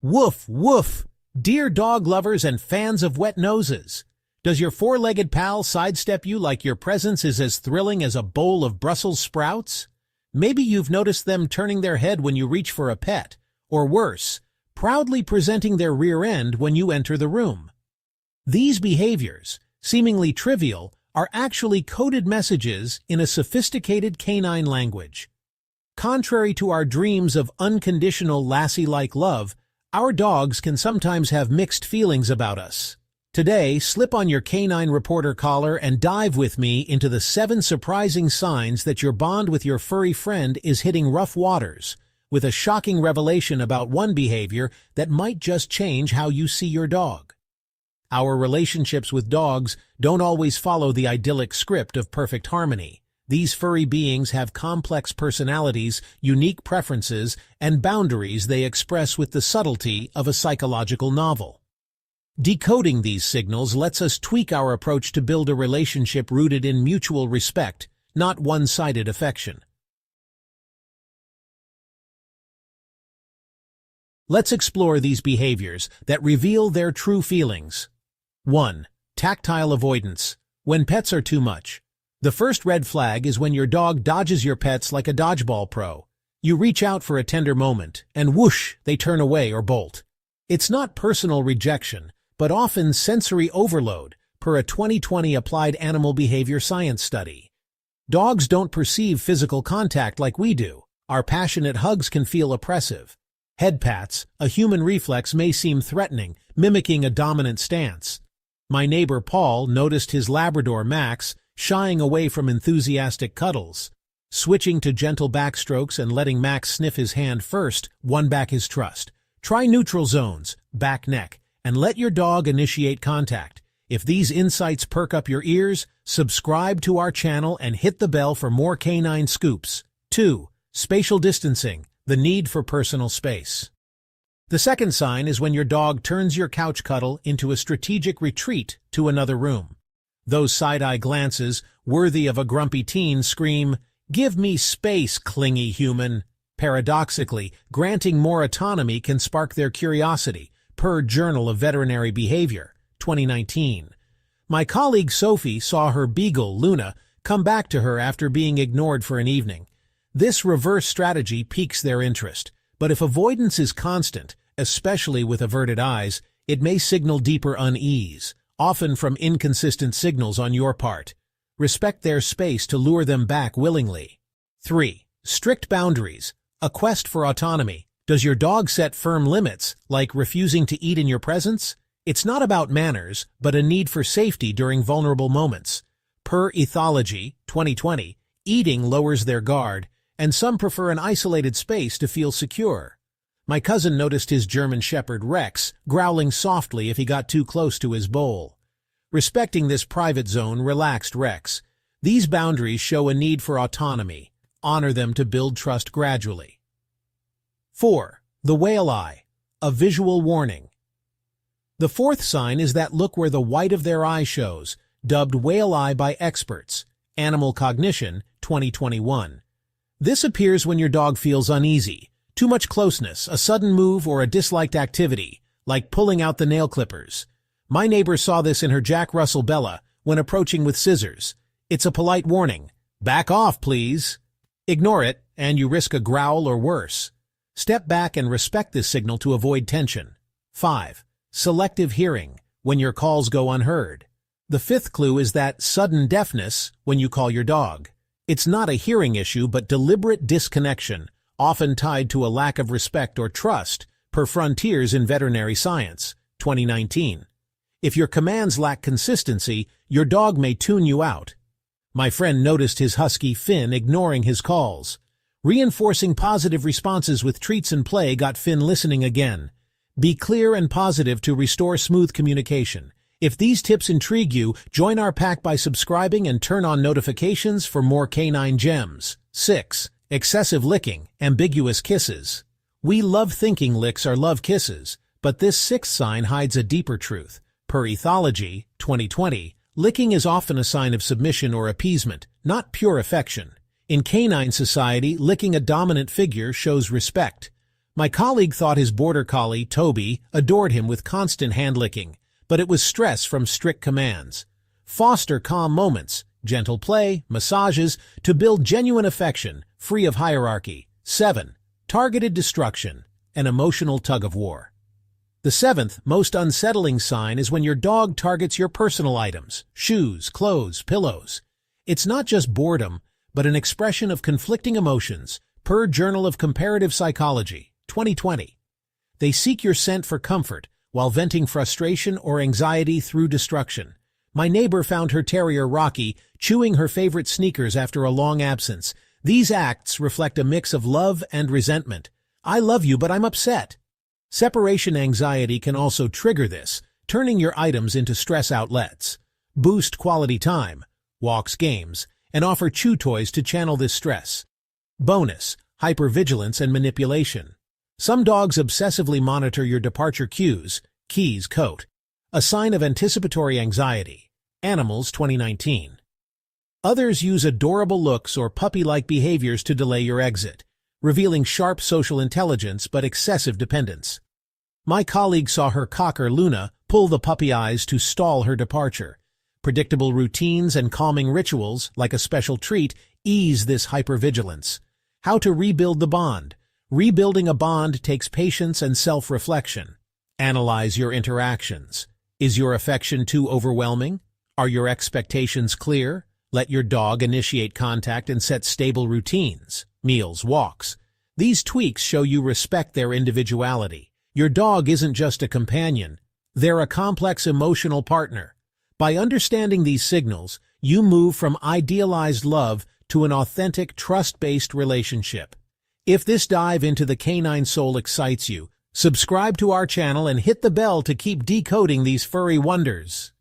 Woof, woof! Dear dog lovers and fans of wet noses, does your four-legged pal sidestep you like your presence is as thrilling as a bowl of Brussels sprouts? Maybe you've noticed them turning their head when you reach for a pet, or worse, proudly presenting their rear end when you enter the room. These behaviors, seemingly trivial, are actually coded messages in a sophisticated canine language. Contrary to our dreams of unconditional lassie-like love, our dogs can sometimes have mixed feelings about us. Today, slip on your canine reporter collar and dive with me into the 7 surprising signs that your bond with your furry friend is hitting rough waters, with a shocking revelation about one behavior that might just change how you see your dog. Our relationships with dogs don't always follow the idyllic script of perfect harmony. These furry beings have complex personalities, unique preferences, and boundaries they express with the subtlety of a psychological novel. Decoding these signals lets us tweak our approach to build a relationship rooted in mutual respect, not one-sided affection. Let's explore these behaviors that reveal their true feelings. 1. Tactile avoidance. When pets are too much. The first red flag is when your dog dodges your pets like a dodgeball pro. You reach out for a tender moment, and whoosh, they turn away or bolt. It's not personal rejection, but often sensory overload, per a 2020 Applied Animal Behavior Science study. Dogs don't perceive physical contact like we do. Our passionate hugs can feel oppressive. Head pats, a human reflex, may seem threatening, mimicking a dominant stance. My neighbor Paul noticed his Labrador Max shying away from enthusiastic cuddles. Switching to gentle backstrokes and letting Max sniff his hand first won back his trust. Try neutral zones, back neck, and let your dog initiate contact. If these insights perk up your ears, subscribe to our channel and hit the bell for more canine scoops. 2. Spatial distancing, the need for personal space. The second sign is when your dog turns your couch cuddle into a strategic retreat to another room. Those side-eye glances, worthy of a grumpy teen, scream, "Give me space, clingy human." Paradoxically, granting more autonomy can spark their curiosity, per Journal of Veterinary Behavior, 2019. My colleague Sophie saw her beagle, Luna, come back to her after being ignored for an evening. This reverse strategy piques their interest, but if avoidance is constant, especially with averted eyes, it may signal deeper unease, often from inconsistent signals on your part. Respect their space to lure them back willingly. 3. Strict boundaries, a quest for autonomy. Does your dog set firm limits, like refusing to eat in your presence? It's not about manners, but a need for safety during vulnerable moments. Per Ethology, 2020, eating lowers their guard, and some prefer an isolated space to feel secure. My cousin noticed his German Shepherd Rex growling softly if he got too close to his bowl. Respecting this private zone relaxed Rex. These boundaries show a need for autonomy. Honor them to build trust gradually. 4. The whale eye, a visual warning. The fourth sign is that look where the white of their eye shows, dubbed whale eye by experts. Animal Cognition, 2021. This appears when your dog feels uneasy, too much closeness, a sudden move, or a disliked activity, like pulling out the nail clippers. My neighbor saw this in her Jack Russell Bella when approaching with scissors. It's a polite warning. Back off, please. Ignore it, and you risk a growl or worse. Step back and respect this signal to avoid tension. 5. Selective hearing, when your calls go unheard. The fifth clue is that sudden deafness when you call your dog. It's not a hearing issue but deliberate disconnection, often tied to a lack of respect or trust, per Frontiers in Veterinary Science, 2019. If your commands lack consistency, your dog may tune you out. My friend noticed his husky Finn ignoring his calls. Reinforcing positive responses with treats and play got Finn listening again. Be clear and positive to restore smooth communication. If these tips intrigue you, join our pack by subscribing and turn on notifications for more canine gems. 6. Excessive licking, ambiguous kisses. We love thinking licks are love kisses, but this sixth sign hides a deeper truth. Per Ethology, 2020, licking is often a sign of submission or appeasement, not pure affection. In canine society, licking a dominant figure shows respect. My colleague thought his border collie, Toby, adored him with constant hand-licking, but it was stress from strict commands. Foster calm moments, gentle play, massages, to build genuine affection, free of hierarchy. 7. Targeted destruction, an emotional tug-of-war. The 7th most unsettling sign is when your dog targets your personal items, shoes, clothes, pillows. It's not just boredom, but an expression of conflicting emotions, per Journal of Comparative Psychology, 2020. They seek your scent for comfort, while venting frustration or anxiety through destruction. My neighbor found her terrier Rocky chewing her favorite sneakers after a long absence. These acts reflect a mix of love and resentment. I love you, but I'm upset. Separation anxiety can also trigger this, turning your items into stress outlets. Boost quality time, walks, games, and offer chew toys to channel this stress. Bonus, hypervigilance and manipulation. Some dogs obsessively monitor your departure cues, keys, coat, a sign of anticipatory anxiety. Animals 2019. Others use adorable looks or puppy-like behaviors to delay your exit, revealing sharp social intelligence but excessive dependence. My colleague saw her cocker Luna pull the puppy eyes to stall her departure. Predictable routines and calming rituals, like a special treat, ease this hypervigilance. How to rebuild the bond. Rebuilding a bond takes patience and self-reflection. Analyze your interactions. Is your affection too overwhelming? Are your expectations clear? Let your dog initiate contact and set stable routines. Meals, walks. These tweaks show you respect their individuality. Your dog isn't just a companion. They're a complex emotional partner. By understanding these signals, you move from idealized love to an authentic, trust-based relationship. If this dive into the canine soul excites you, subscribe to our channel and hit the bell to keep decoding these furry wonders.